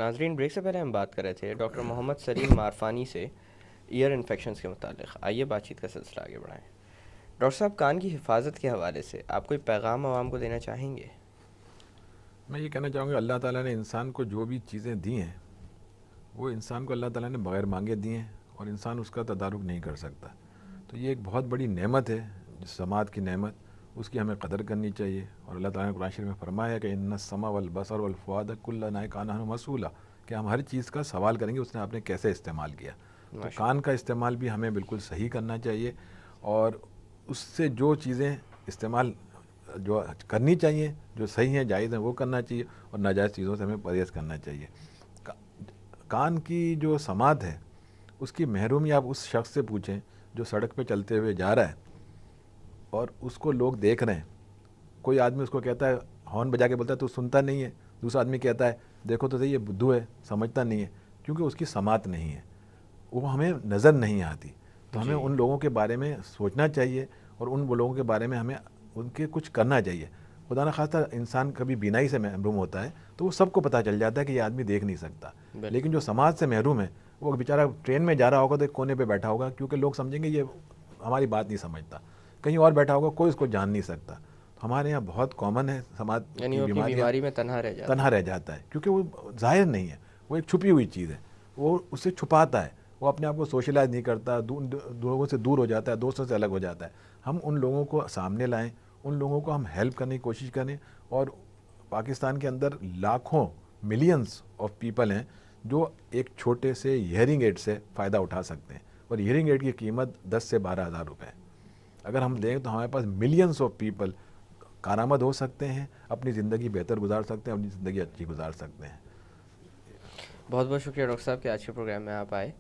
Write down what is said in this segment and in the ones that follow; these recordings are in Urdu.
ناظرین، بریک سے پہلے ہم بات کر رہے تھے ڈاکٹر محمد سلیم معرفانی سے ایئر انفیکشنز کے متعلق. آئیے بات چیت کا سلسلہ آگے بڑھائیں. ڈاکٹر صاحب، کان کی حفاظت کے حوالے سے آپ کوئی پیغام عوام کو دینا چاہیں گے؟ میں یہ کہنا چاہوں گا اللہ تعالیٰ نے انسان کو جو بھی چیزیں دی ہیں وہ انسان کو اللہ تعالیٰ نے بغیر مانگے دی ہیں اور انسان اس کا تدارک نہیں کر سکتا. تو یہ ایک بہت بڑی نعمت ہے، سماعت کی نعمت، اس کی ہمیں قدر کرنی چاہیے. اور اللہ تعالیٰ نے قرآن شریف میں فرمایا کہ ان السمع والبصر والفؤاد کل اولئک کان عنہ مسئولا، کہ ہم ہر چیز کا سوال کریں گے اس نے آپ نے کیسے استعمال کیا. تو ماشاء کان کا استعمال بھی ہمیں بالکل صحیح کرنا چاہیے، اور اس سے جو چیزیں استعمال جو کرنی چاہیے، جو صحیح ہیں جائز ہیں وہ کرنا چاہیے، اور ناجائز چیزوں سے ہمیں پرہیز کرنا چاہیے. کان کی جو سماعت ہے اس کی محرومی آپ اس شخص سے پوچھیں جو سڑک پہ چلتے ہوئے جا رہا ہے اور اس کو لوگ دیکھ رہے ہیں. کوئی آدمی اس کو کہتا ہے، ہارن بجا کے بولتا ہے تو سنتا نہیں ہے، دوسرا آدمی کہتا ہے دیکھو تو صحیح یہ بدھو ہے، سمجھتا نہیں ہے، کیونکہ اس کی سماعت نہیں ہے، وہ ہمیں نظر نہیں آتی. تو ہمیں جی. ان لوگوں کے بارے میں سوچنا چاہیے اور ان لوگوں کے بارے میں ہمیں ان کے کچھ کرنا چاہیے. خدا نخواستہ انسان کبھی بینائی سے محروم ہوتا ہے تو وہ سب کو پتہ چل جاتا ہے کہ یہ آدمی دیکھ نہیں سکتا، بالکل. لیکن جو سماج سے محروم ہے وہ بیچارہ ٹرین میں جا رہا ہوگا تو ایک کونے پہ بیٹھا ہوگا، کیونکہ لوگ سمجھیں گے یہ ہماری بات نہیں سمجھتا. کہیں اور بیٹھا ہوگا، کوئی اس کو جان نہیں سکتا. ہمارے یہاں بہت کامن ہے سماج یعنی کی وہ اپنی بیماریاں، بیماری میں تنہا رہ جاتا تنہا رہ جاتا ہے کیونکہ وہ ظاہر نہیں ہے، وہ ایک چھپی ہوئی چیز ہے، وہ اسے چھپاتا ہے، وہ اپنے آپ کو سوشلائز نہیں کرتا، لوگوں سے دور ہو جاتا ہے، دوستوں سے الگ ہو جاتا ہے. ہم ان لوگوں کو سامنے لائیں، ان لوگوں کو ہم ہیلپ کرنے کی کوشش کریں. اور پاکستان کے اندر لاکھوں ملینز آف پیپل ہیں جو ایک چھوٹے سے ہیئرنگ ایڈ سے فائدہ اٹھا سکتے ہیں، اور ہیئرنگ ایڈ کی قیمت 10 سے 12 ہزار روپے ہے. اگر ہم دیں تو ہمارے پاس ملینز آف پیپل کارآمد ہو سکتے ہیں، اپنی زندگی بہتر گزار سکتے ہیں، اپنی زندگی اچھی گزار سکتے ہیں. بہت بہت شکریہ ڈاکٹر صاحب کہ آج کے پروگرام میں آپ آئے،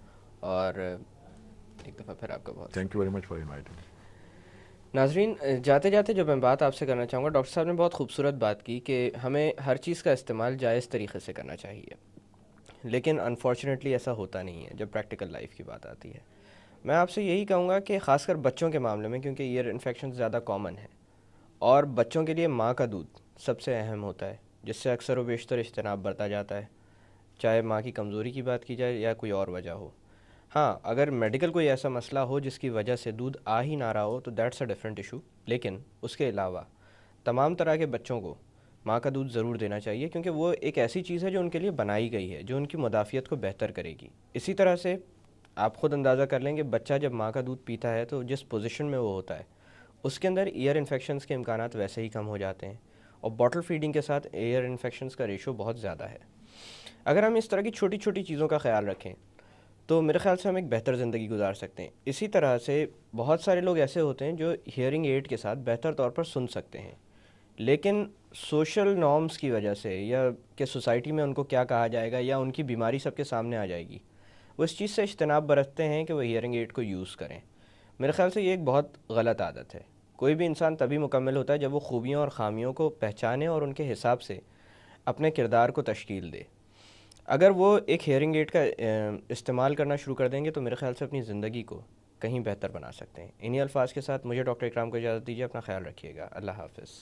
اور ایک دفعہ پھر آپ کا بہت thank you very much for inviting. ناظرین، جاتے جاتے جو میں بات آپ سے کرنا چاہوں گا، ڈاکٹر صاحب نے بہت خوبصورت بات کی کہ ہمیں ہر چیز کا استعمال جائز طریقے سے کرنا چاہیے، لیکن انفارچونیٹلی ایسا ہوتا نہیں ہے جب پریکٹیکل لائف کی بات آتی ہے. میں آپ سے یہی کہوں گا کہ خاص کر بچوں کے معاملے میں، کیونکہ ایئر انفیکشن زیادہ کامن ہے، اور بچوں کے لیے ماں کا دودھ سب سے اہم ہوتا ہے، جس سے اکثر و بیشتر اجتناب برتا جاتا ہے، چاہے ماں کی کمزوری کی بات کی جائے یا کوئی اور وجہ ہو. ہاں، اگر میڈیکل کوئی ایسا مسئلہ ہو جس کی وجہ سے دودھ آ ہی نہ رہا ہو تو دیٹس اے ڈفرینٹ ایشو، لیکن اس کے علاوہ تمام طرح کے بچوں کو ماں کا دودھ ضرور دینا چاہیے، کیونکہ وہ ایک ایسی چیز ہے جو ان کے لیے بنائی گئی ہے، جو ان کی مدافعت کو بہتر کرے گی. اسی طرح سے آپ خود اندازہ کر لیں کہ بچہ جب ماں کا دودھ پیتا ہے تو جس پوزیشن میں وہ ہوتا ہے اس کے اندر ایئر انفیکشنز کے امکانات ویسے ہی کم ہو جاتے ہیں، اور باٹل فیڈنگ کے ساتھ ایئر انفیکشنز کا ریشو بہت زیادہ ہے. اگر ہم اس طرح کی چھوٹی چھوٹی چیزوں کا خیال رکھیں تو میرے خیال سے ہم ایک بہتر زندگی گزار سکتے ہیں. اسی طرح سے بہت سارے لوگ ایسے ہوتے ہیں جو ہیئرنگ ایڈ کے ساتھ بہتر طور پر سن سکتے ہیں، لیکن سوشل نارمز کی وجہ سے، یا کہ سوسائٹی میں ان کو کیا کہا جائے گا، یا ان کی بیماری سب کے سامنے آ جائے گی، وہ اس چیز سے اجتناب برتتے ہیں کہ وہ ہیئرنگ ایڈ کو یوز کریں. میرے خیال سے یہ ایک بہت غلط عادت ہے. کوئی بھی انسان تبھی مکمل ہوتا ہے جب وہ خوبیوں اور خامیوں کو پہچانے اور ان کے حساب سے اپنے کردار کو تشکیل دے. اگر وہ ایک ہیئرنگ ایڈ کا استعمال کرنا شروع کر دیں گے تو میرے خیال سے اپنی زندگی کو کہیں بہتر بنا سکتے ہیں. انہی الفاظ کے ساتھ مجھے ڈاکٹر اکرام کو اجازت دیجیے. اپنا خیال رکھیے گا. اللہ حافظ.